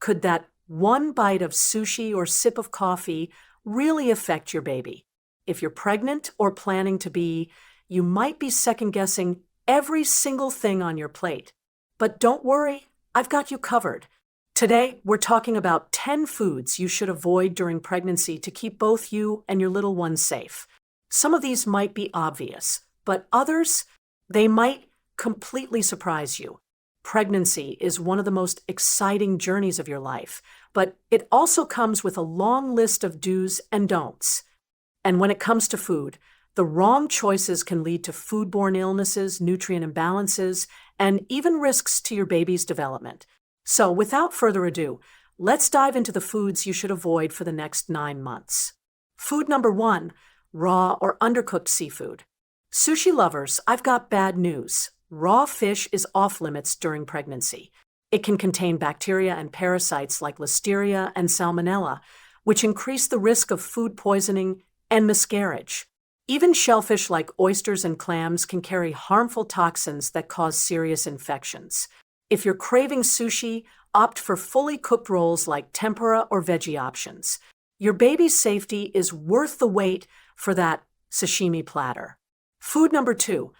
Could that one bite of sushi or sip of coffee really affect your baby? If you're pregnant or planning to be, you might be second-guessing every single thing on your plate. But don't worry, I've got you covered. Today, we're talking about 10 foods you should avoid during pregnancy to keep both you and your little one safe. Some of these might be obvious, but others, they might completely surprise you. Pregnancy is one of the most exciting journeys of your life, but it also comes with a long list of do's and don'ts. And when it comes to food, the wrong choices can lead to foodborne illnesses, nutrient imbalances, and even risks to your baby's development. So without further ado, let's dive into the foods you should avoid for the next 9 months. Food number 1, raw or undercooked seafood. Sushi lovers, I've got bad news. Raw fish is off limits during pregnancy. It can contain bacteria and parasites like Listeria and Salmonella, which increase the risk of food poisoning and miscarriage. Even shellfish like oysters and clams can carry harmful toxins that cause serious infections. If you're craving sushi, opt for fully cooked rolls like tempura or veggie options. Your baby's safety is worth the wait for that sashimi platter. Food number 2,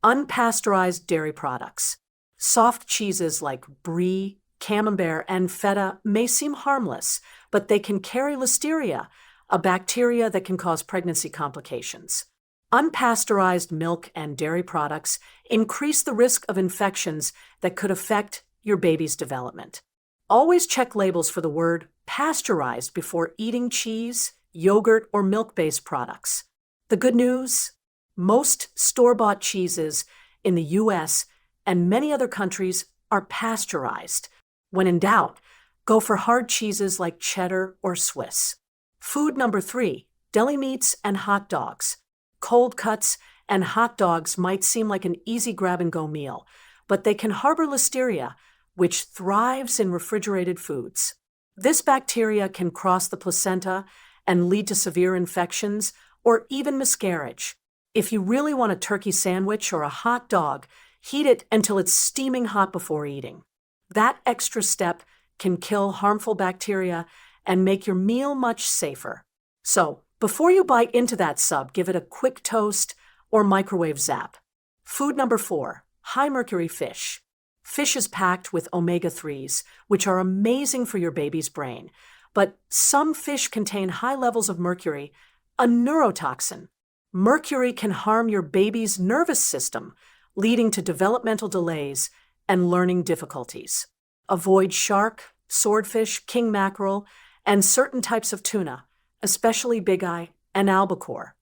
unpasteurized dairy products. Soft cheeses like brie, camembert, and feta may seem harmless, but they can carry Listeria, a bacteria that can cause pregnancy complications. Unpasteurized milk and dairy products increase the risk of infections that could affect your baby's development. Always check labels for the word pasteurized before eating cheese, yogurt, or milk-based products. The good news? Most store-bought cheeses in the US and many other countries are pasteurized. When in doubt, go for hard cheeses like cheddar or Swiss. Food number 3, deli meats and hot dogs. Cold cuts and hot dogs might seem like an easy grab-and-go meal, but they can harbor Listeria, which thrives in refrigerated foods. This bacteria can cross the placenta and lead to severe infections or even miscarriage. If you really want a turkey sandwich or a hot dog, heat it until it's steaming hot before eating. That extra step can kill harmful bacteria and make your meal much safer. So, before you bite into that sub, give it a quick toast or microwave zap. Food number 4, high mercury fish. Fish is packed with omega-3s, which are amazing for your baby's brain. But some fish contain high levels of mercury, a neurotoxin. Mercury can harm your baby's nervous system, leading to developmental delays and learning difficulties. Avoid shark, swordfish, king mackerel, and certain types of tuna, especially bigeye and albacore.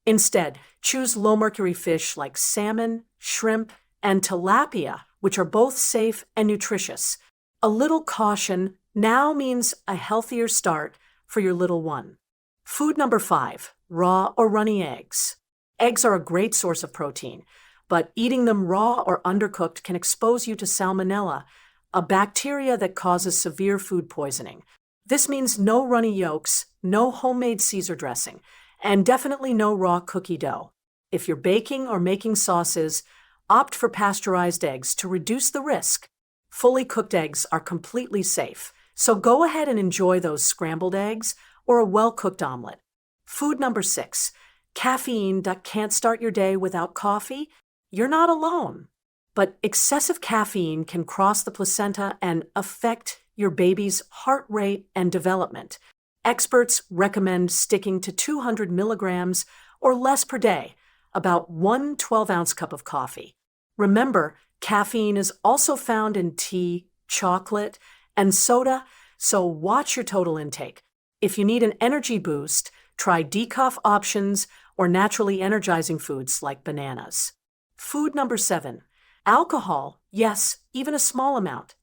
Instead, choose low-mercury fish like salmon, shrimp, and tilapia, which are both safe and nutritious. A little caution now means a healthier start for your little one. Food number 5, raw or runny eggs. Eggs are a great source of protein, but eating them raw or undercooked can expose you to Salmonella, a bacteria that causes severe food poisoning. This means no runny yolks, no homemade Caesar dressing, and definitely no raw cookie dough. If you're baking or making sauces, opt for pasteurized eggs to reduce the risk. Fully cooked eggs are completely safe, so go ahead and enjoy those scrambled eggs or a well-cooked omelet. Food number 6, caffeine that can't start your day without coffee. You're not alone. But excessive caffeine can cross the placenta and affect your baby's heart rate and development. Experts recommend sticking to 200 milligrams or less per day, about 1 12-ounce cup of coffee. Remember, caffeine is also found in tea, chocolate, and soda, so watch your total intake. If you need an energy boost, try decaf options or naturally energizing foods like bananas. Food number 7, alcohol, yes, even a small amount.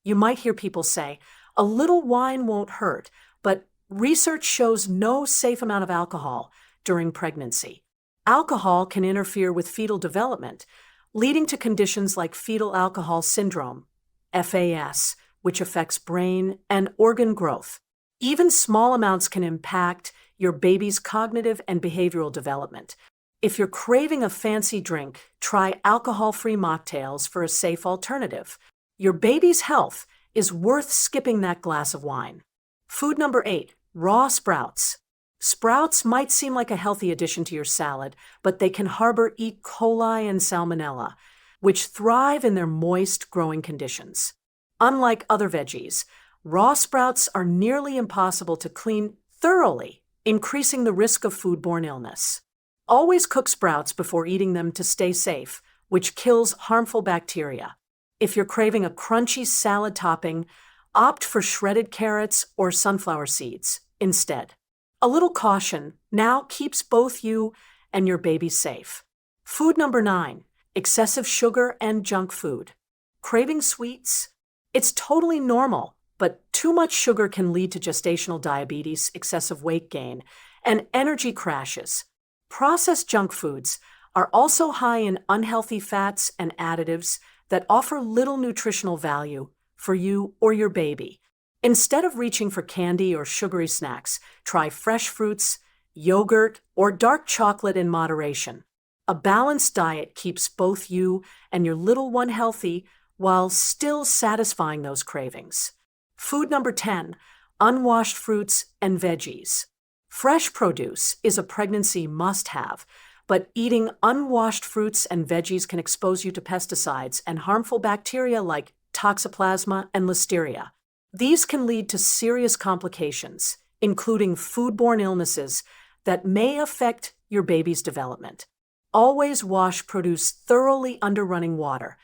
You might hear people say, a little wine won't hurt, but research shows no safe amount of alcohol during pregnancy. Alcohol can interfere with fetal development, leading to conditions like fetal alcohol syndrome, FAS, which affects brain and organ growth. Even small amounts can impact your baby's cognitive and behavioral development. If you're craving a fancy drink, try alcohol-free mocktails for a safe alternative. Your baby's health is worth skipping that glass of wine. Food number 8, raw sprouts. Sprouts might seem like a healthy addition to your salad, but they can harbor E. coli and salmonella, which thrive in their moist, growing conditions. Unlike other veggies, raw sprouts are nearly impossible to clean thoroughly, increasing the risk of foodborne illness. Always cook sprouts before eating them to stay safe, which kills harmful bacteria. If you're craving a crunchy salad topping, opt for shredded carrots or sunflower seeds instead. A little caution now keeps both you and your baby safe. Food number 9, excessive sugar and junk food. Craving sweets? It's totally normal, but too much sugar can lead to gestational diabetes, excessive weight gain, and energy crashes. Processed junk foods are also high in unhealthy fats and additives that offer little nutritional value for you or your baby. Instead of reaching for candy or sugary snacks, try fresh fruits, yogurt, or dark chocolate in moderation. A balanced diet keeps both you and your little one healthy while still satisfying those cravings. Food number 10, unwashed fruits and veggies. Fresh produce is a pregnancy must-have, but eating unwashed fruits and veggies can expose you to pesticides and harmful bacteria like Toxoplasma and Listeria. These can lead to serious complications, including foodborne illnesses that may affect your baby's development. Always wash produce thoroughly under running water,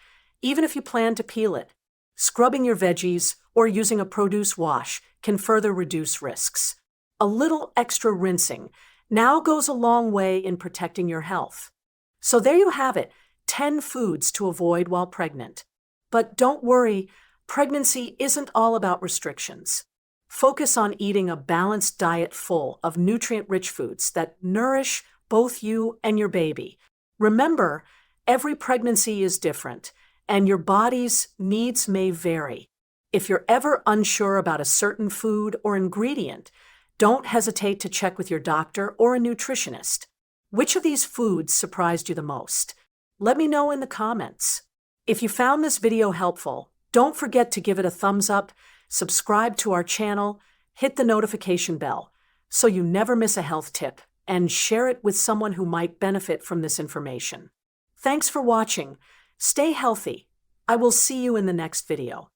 even if you plan to peel it. Scrubbing your veggies or using a produce wash can further reduce risks. A little extra rinsing now goes a long way in protecting your health. So there you have it, 10 foods to avoid while pregnant. But don't worry, pregnancy isn't all about restrictions. Focus on eating a balanced diet full of nutrient-rich foods that nourish both you and your baby. Remember, every pregnancy is different, and your body's needs may vary. If you're ever unsure about a certain food or ingredient, don't hesitate to check with your doctor or a nutritionist. Which of these foods surprised you the most? Let me know in the comments. If you found this video helpful, don't forget to give it a thumbs up, subscribe to our channel, hit the notification bell so you never miss a health tip, and share it with someone who might benefit from this information. Thanks for watching. Stay healthy. I will see you in the next video.